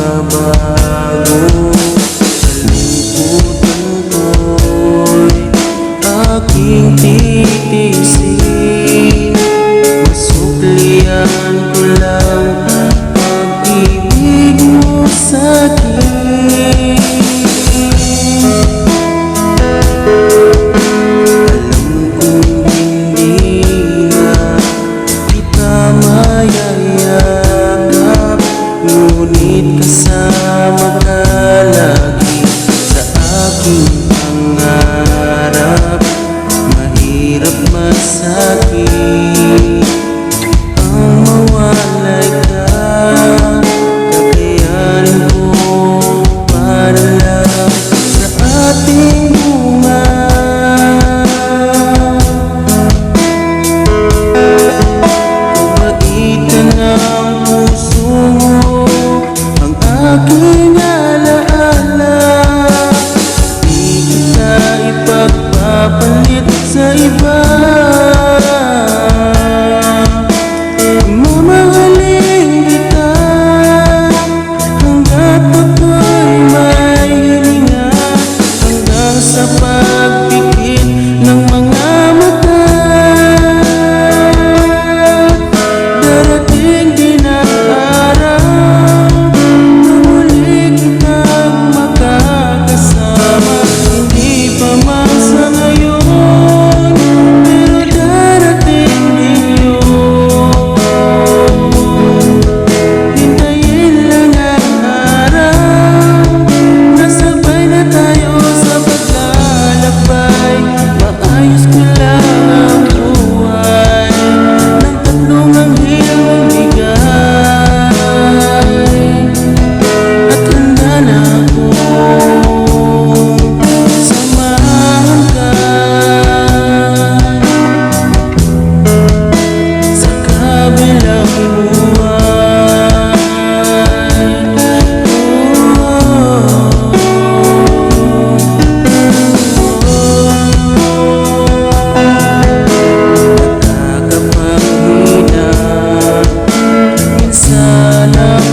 magbabago. Kalimutan ko'y aking titiisin. Masuklian ko lang pag-ibig mo sa'kin. Alam kong hindi na kita mayayakap, ngunit kasama ka lagi sa aking pangarap. Mahirap masakit ang mawalay ka, kakayanin ko para lang sa ating bunga. Mabaitan ang puso mo, ang aking alaala. Di kita ipagpapalit sa iba. Mamahalin kita hanggat ako'y may hininga, hanggang sa pagpikit ng mga mata. Darating din ang araw na muli kitang makakasama. Hindi pa man sa ngayon, pero darating din yun. Hintayin lang ang araw na sabay na tayo sa paglalakbay. Maayos ko lang ang buhay ng tatlong anghel mong bigay. At handa na akong samahan ka sa kabilang buhay. Nakakapanghina minsan ang